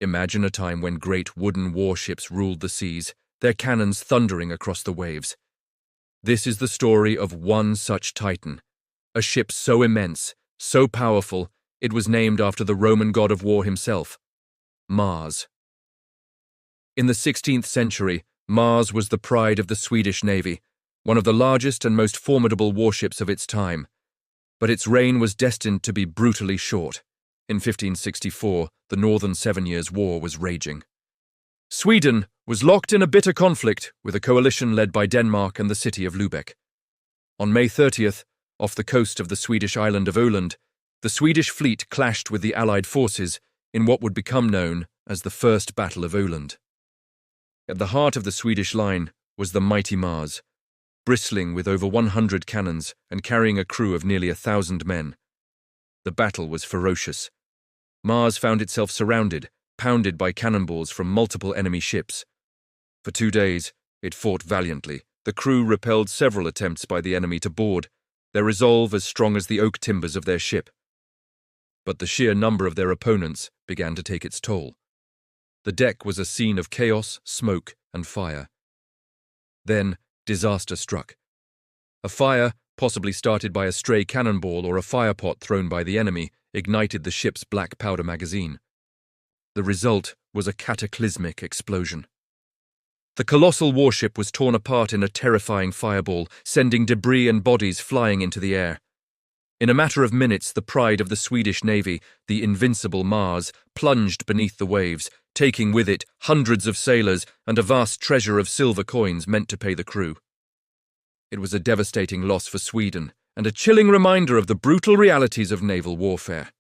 Imagine a time when great wooden warships ruled the seas, their cannons thundering across the waves. This is the story of one such titan, a ship so immense, so powerful, it was named after the Roman god of war himself, Mars. In the 16th century, Mars was the pride of the Swedish navy, one of the largest and most formidable warships of its time. But its reign was destined to be brutally short. In 1564, the Northern 7 Years' War was raging. Sweden was locked in a bitter conflict with a coalition led by Denmark and the city of Lübeck. On May 30th, off the coast of the Swedish island of Öland, the Swedish fleet clashed with the Allied forces in what would become known as the First Battle of Öland. At the heart of the Swedish line was the mighty Mars, bristling with over 100 cannons and carrying a crew of nearly 1,000 men. The battle was ferocious. Mars found itself surrounded, pounded by cannonballs from multiple enemy ships. For 2 days, it fought valiantly. The crew repelled several attempts by the enemy to board, their resolve as strong as the oak timbers of their ship. But the sheer number of their opponents began to take its toll. The deck was a scene of chaos, smoke, and fire. Then, disaster struck. A fire, possibly started by a stray cannonball or a firepot thrown by the enemy, ignited the ship's black powder magazine. The result was a cataclysmic explosion. The colossal warship was torn apart in a terrifying fireball, sending debris and bodies flying into the air. In a matter of minutes, the pride of the Swedish navy, the invincible Mars, plunged beneath the waves, taking with it hundreds of sailors and a vast treasure of silver coins meant to pay the crew. It was a devastating loss for Sweden and a chilling reminder of the brutal realities of naval warfare.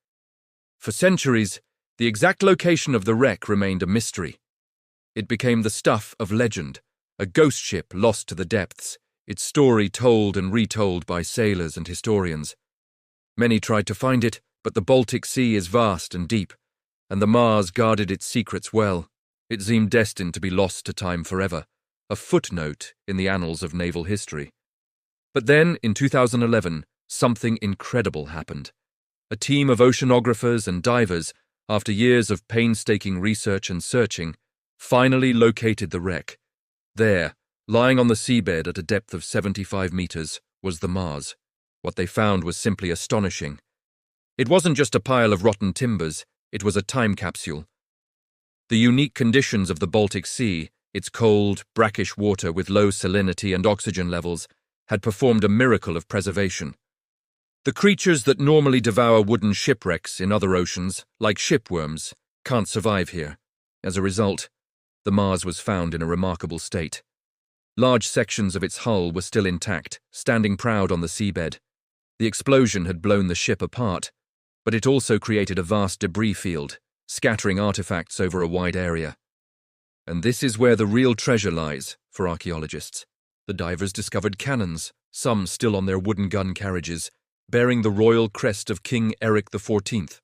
For centuries, the exact location of the wreck remained a mystery. It became the stuff of legend, a ghost ship lost to the depths, its story told and retold by sailors and historians. Many tried to find it, but the Baltic Sea is vast and deep, and the Mars guarded its secrets well. It seemed destined to be lost to time forever, a footnote in the annals of naval history. But then, in 2011, something incredible happened. A team of oceanographers and divers, after years of painstaking research and searching, finally located the wreck. There, lying on the seabed at a depth of 75 meters, was the Mars. What they found was simply astonishing. It wasn't just a pile of rotten timbers, it was a time capsule. The unique conditions of the Baltic Sea, its cold, brackish water with low salinity and oxygen levels, had performed a miracle of preservation. The creatures that normally devour wooden shipwrecks in other oceans, like shipworms, can't survive here. As a result, the Mars was found in a remarkable state. Large sections of its hull were still intact, standing proud on the seabed. The explosion had blown the ship apart, but it also created a vast debris field, scattering artifacts over a wide area. And this is where the real treasure lies for archaeologists. The divers discovered cannons, some still on their wooden gun carriages, bearing the royal crest of King Eric XIV.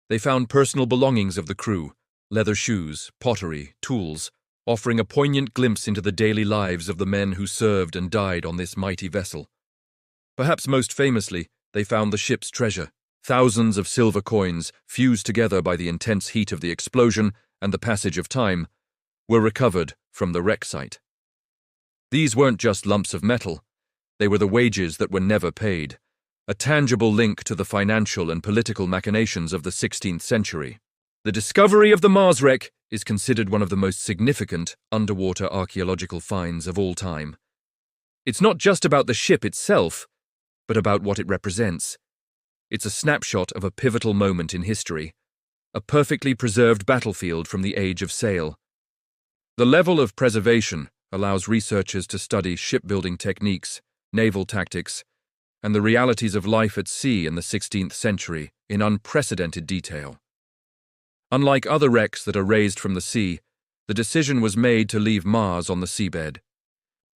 They found personal belongings of the crew, leather shoes, pottery, tools, offering a poignant glimpse into the daily lives of the men who served and died on this mighty vessel. Perhaps most famously, they found the ship's treasure. Thousands of silver coins, fused together by the intense heat of the explosion and the passage of time, were recovered from the wreck site. These weren't just lumps of metal, they were the wages that were never paid, a tangible link to the financial and political machinations of the 16th century. The discovery of the Mars wreck is considered one of the most significant underwater archaeological finds of all time. It's not just about the ship itself, but about what it represents. It's a snapshot of a pivotal moment in history, a perfectly preserved battlefield from the age of sail. The level of preservation allows researchers to study shipbuilding techniques, naval tactics, and the realities of life at sea in the 16th century in unprecedented detail. Unlike other wrecks that are raised from the sea, the decision was made to leave Mars on the seabed.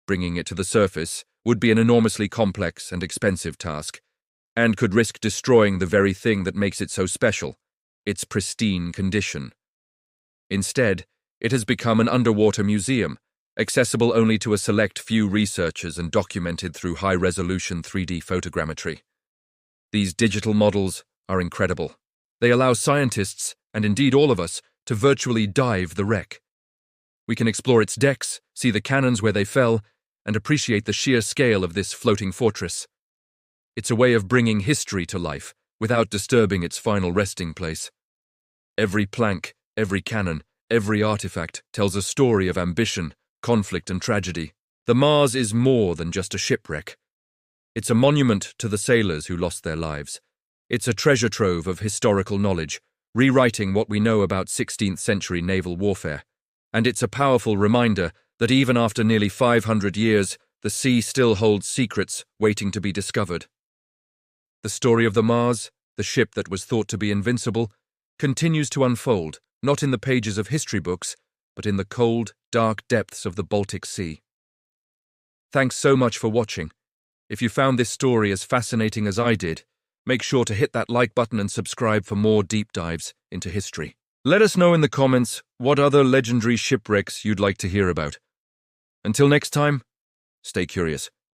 Bringing it to the surface would be an enormously complex and expensive task, and could risk destroying the very thing that makes it so special, its pristine condition. Instead, it has become an underwater museum, accessible only to a select few researchers and documented through high-resolution 3D photogrammetry. These digital models are incredible. They allow scientists, and indeed all of us, to virtually dive the wreck. We can explore its decks, see the cannons where they fell, and appreciate the sheer scale of this floating fortress. It's a way of bringing history to life without disturbing its final resting place. Every plank, every cannon, every artifact tells a story of ambition, conflict, and tragedy. The Mars is more than just a shipwreck. It's a monument to the sailors who lost their lives. It's a treasure trove of historical knowledge, rewriting what we know about 16th century naval warfare. And it's a powerful reminder that even after nearly 500 years, the sea still holds secrets waiting to be discovered. The story of the Mars, the ship that was thought to be invincible, continues to unfold, not in the pages of history books, but in the cold, dark depths of the Baltic Sea. Thanks so much for watching. If you found this story as fascinating as I did, make sure to hit that like button and subscribe for more deep dives into history. Let us know in the comments what other legendary shipwrecks you'd like to hear about. Until next time, stay curious.